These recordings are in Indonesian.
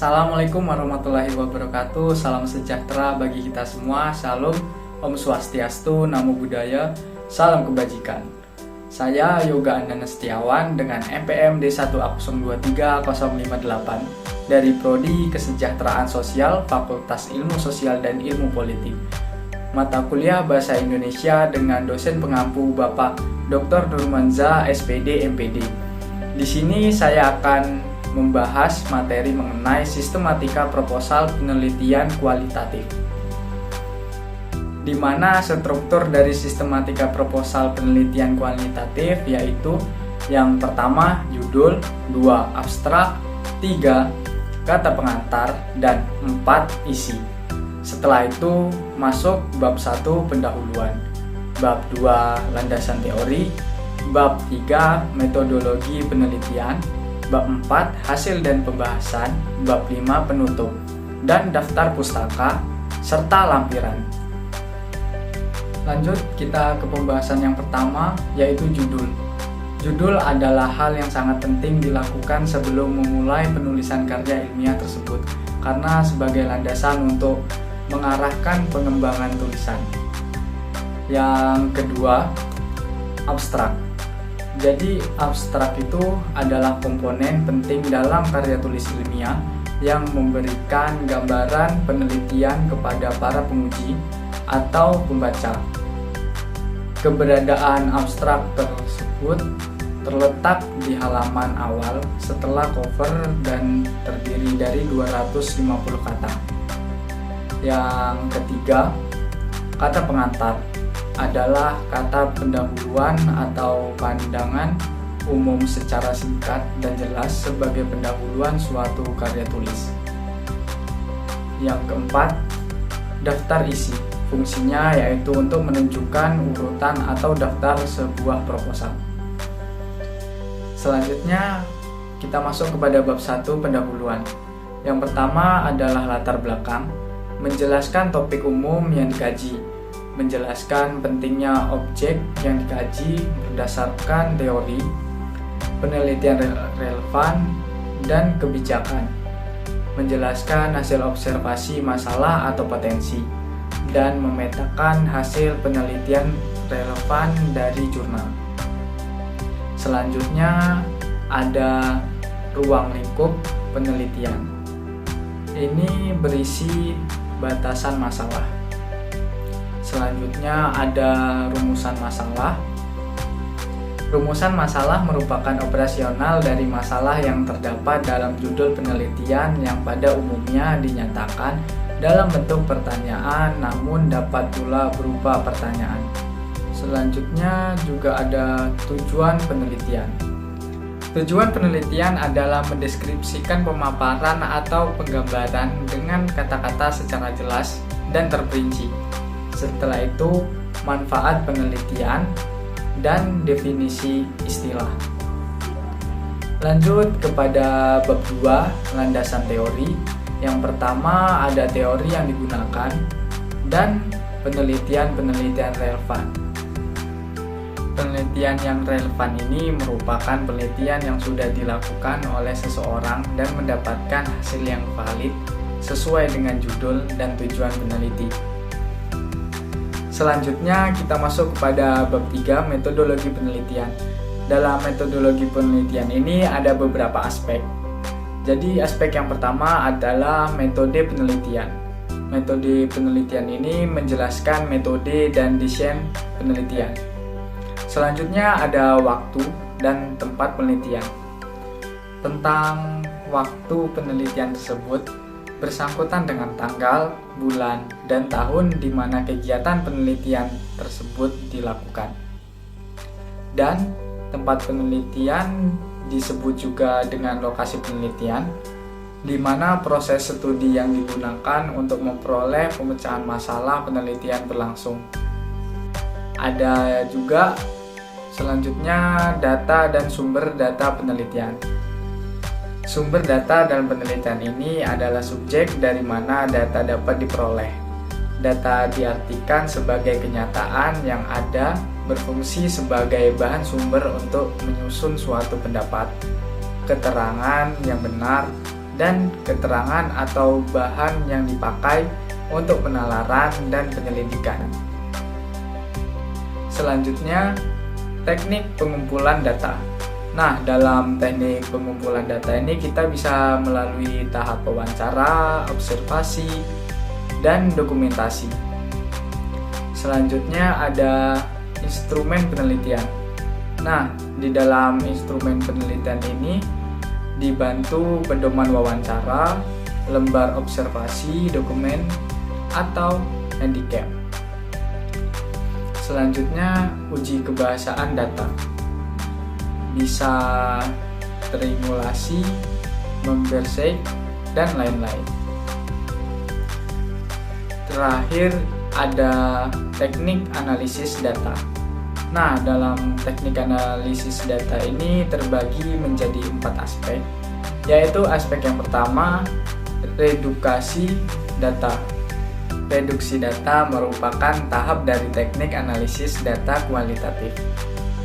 Assalamualaikum warahmatullahi wabarakatuh. Salam sejahtera bagi kita semua. Shalom, Om Swastiastu, Namo Buddhaya, salam kebajikan. Saya Yoga Andana Setiawan dengan NPM D1A023058 dari Prodi Kesejahteraan Sosial Fakultas Ilmu Sosial dan Ilmu Politik. Mata kuliah Bahasa Indonesia dengan dosen pengampu Bapak Dr. Nurmanza SPD MPD. Di sini saya akan membahas materi mengenai sistematika proposal penelitian kualitatif, di mana struktur dari sistematika proposal penelitian kualitatif yaitu yang pertama judul, 2 abstrak, 3 kata pengantar, dan 4 isi. Setelah itu masuk bab 1 pendahuluan, bab 2 landasan teori, bab 3 metodologi penelitian, bab 4 hasil dan pembahasan, bab 5 penutup, dan daftar pustaka, serta lampiran. Lanjut kita ke pembahasan yang pertama, yaitu judul. Judul adalah hal yang sangat penting dilakukan sebelum memulai penulisan karya ilmiah tersebut, karena sebagai landasan untuk mengarahkan pengembangan tulisan. Yang kedua, abstrak. Jadi abstrak itu adalah komponen penting dalam karya tulis ilmiah yang memberikan gambaran penelitian kepada para penguji atau pembaca. Keberadaan abstrak tersebut terletak di halaman awal setelah cover dan terdiri dari 250 kata. Yang ketiga, kata pengantar adalah kata pendahuluan atau pandangan umum secara singkat dan jelas sebagai pendahuluan suatu karya tulis. Yang keempat, daftar isi. Fungsinya yaitu untuk menunjukkan urutan atau daftar sebuah proposal. Selanjutnya kita masuk kepada bab 1 pendahuluan. Yang pertama adalah latar belakang, menjelaskan topik umum yang dikaji, menjelaskan pentingnya objek yang dikaji berdasarkan teori, penelitian relevan, dan kebijakan, menjelaskan hasil observasi masalah atau potensi, dan memetakan hasil penelitian relevan dari jurnal. Selanjutnya ada ruang lingkup penelitian. Ini berisi batasan masalah. Selanjutnya ada rumusan masalah. Rumusan masalah merupakan operasional dari masalah yang terdapat dalam judul penelitian yang pada umumnya dinyatakan dalam bentuk pertanyaan namun dapat pula berupa pertanyaan. Selanjutnya juga ada tujuan penelitian. Tujuan penelitian adalah mendeskripsikan pemaparan atau penggambaran dengan kata-kata secara jelas dan terperinci. Setelah itu, manfaat penelitian dan definisi istilah. Lanjut kepada bab 2, landasan teori. Yang pertama ada teori yang digunakan dan penelitian-penelitian relevan. Penelitian yang relevan ini merupakan penelitian yang sudah dilakukan oleh seseorang dan mendapatkan hasil yang valid sesuai dengan judul dan tujuan peneliti. Selanjutnya kita masuk kepada bab 3, metodologi penelitian. Dalam metodologi penelitian ini ada beberapa aspek. Jadi aspek yang pertama adalah metode penelitian. Metode penelitian ini menjelaskan metode dan desain penelitian. Selanjutnya ada waktu dan tempat penelitian. Tentang waktu penelitian tersebut bersangkutan dengan tanggal, bulan, dan tahun di mana kegiatan penelitian tersebut dilakukan. Dan tempat penelitian disebut juga dengan lokasi penelitian, di mana proses studi yang digunakan untuk memperoleh pemecahan masalah penelitian berlangsung. Ada juga selanjutnya data dan sumber data penelitian. Sumber data dalam penelitian ini adalah subjek dari mana data dapat diperoleh. Data diartikan sebagai kenyataan yang ada, berfungsi sebagai bahan sumber untuk menyusun suatu pendapat, keterangan yang benar, dan keterangan atau bahan yang dipakai untuk penalaran dan penyelidikan. Selanjutnya, teknik pengumpulan data. Nah, dalam teknik pengumpulan data ini kita bisa melalui tahap wawancara, observasi, dan dokumentasi. Selanjutnya ada instrumen penelitian. Nah, di dalam instrumen penelitian ini dibantu pedoman wawancara, lembar observasi, dokumen, atau handicap. Selanjutnya, uji kebahasaan data. Bisa terimulasi, membersih, dan lain-lain. Terakhir, ada teknik analisis data. Nah, dalam teknik analisis data ini terbagi menjadi 4 aspek, yaitu aspek yang pertama, reduksi data. Reduksi data merupakan tahap dari teknik analisis data kualitatif.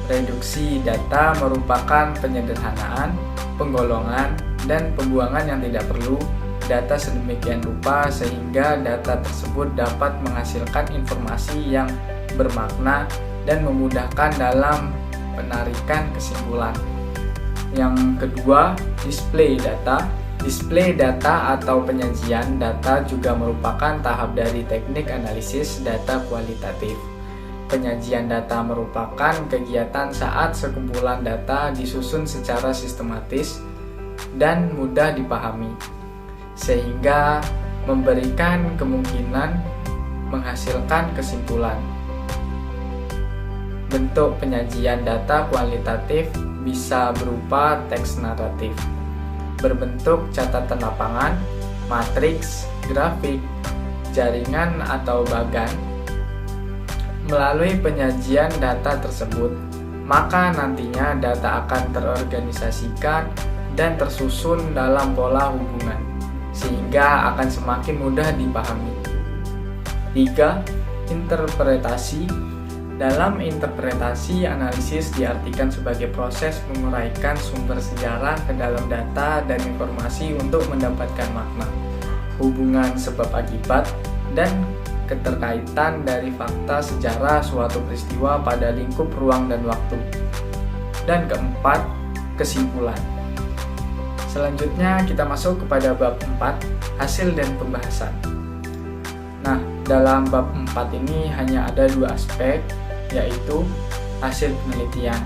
Reduksi data merupakan penyederhanaan, penggolongan, dan pembuangan yang tidak perlu data sedemikian rupa sehingga data tersebut dapat menghasilkan informasi yang bermakna dan memudahkan dalam penarikan kesimpulan. Yang kedua, display data. Display data atau penyajian data juga merupakan tahap dari teknik analisis data kualitatif. Penyajian data merupakan kegiatan saat sekumpulan data disusun secara sistematis dan mudah dipahami, sehingga memberikan kemungkinan menghasilkan kesimpulan. Bentuk penyajian data kualitatif bisa berupa teks naratif, berbentuk catatan lapangan, matriks, grafik, jaringan atau bagan. Melalui penyajian data tersebut, maka nantinya data akan terorganisasikan dan tersusun dalam pola hubungan, sehingga akan semakin mudah dipahami. 3. Interpretasi. Dalam interpretasi, analisis diartikan sebagai proses menguraikan sumber sejarah ke dalam data dan informasi untuk mendapatkan makna, hubungan sebab akibat, dan keterkaitan dari fakta sejarah suatu peristiwa pada lingkup ruang dan waktu. Dan keempat, kesimpulan. Selanjutnya kita masuk kepada bab 4, hasil dan pembahasan. Nah, dalam bab 4 ini hanya ada 2 aspek, yaitu hasil penelitian.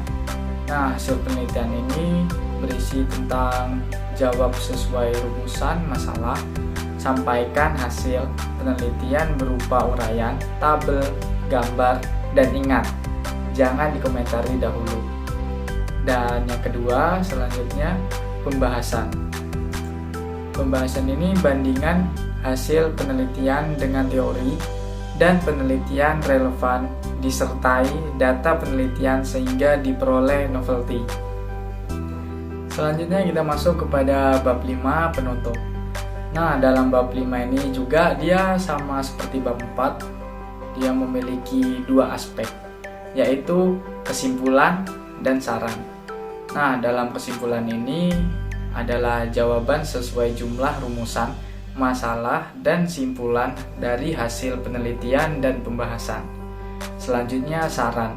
Nah, hasil penelitian ini berisi tentang jawab sesuai rumusan masalah, sampaikan hasil penelitian berupa uraian, tabel, gambar, dan ingat, jangan dikomentari dahulu. Dan yang kedua, selanjutnya pembahasan. Pembahasan ini bandingan hasil penelitian dengan teori dan penelitian relevan disertai data penelitian sehingga diperoleh novelty. Selanjutnya kita masuk kepada bab 5, penutup. Nah, dalam bab 5 ini juga dia sama seperti bab 4. Dia memiliki 2 aspek, yaitu kesimpulan dan saran. Nah, dalam kesimpulan ini adalah jawaban sesuai jumlah rumusan, masalah, dan simpulan dari hasil penelitian dan pembahasan. Selanjutnya saran,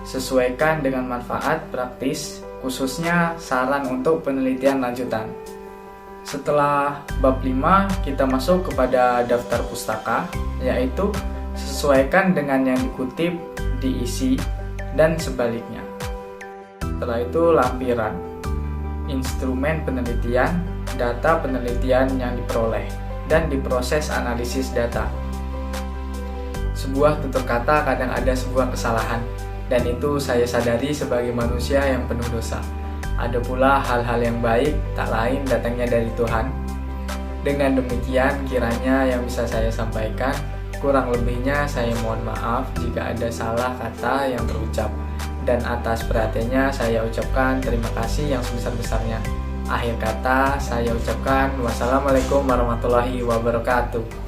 sesuaikan dengan manfaat praktis, khususnya saran untuk penelitian lanjutan. Setelah bab 5, kita masuk kepada daftar pustaka, yaitu sesuaikan dengan yang dikutip, diisi, dan sebaliknya. Setelah itu lampiran, instrumen penelitian, data penelitian yang diperoleh, dan diproses analisis data. Sebuah tutur kata kadang ada sebuah kesalahan, dan itu saya sadari sebagai manusia yang penuh dosa. Ada pula hal-hal yang baik, tak lain datangnya dari Tuhan. Dengan demikian kiranya yang bisa saya sampaikan, kurang lebihnya saya mohon maaf jika ada salah kata yang terucap. Dan atas perhatiannya saya ucapkan terima kasih yang sebesar-besarnya. Akhir kata saya ucapkan wassalamualaikum warahmatullahi wabarakatuh.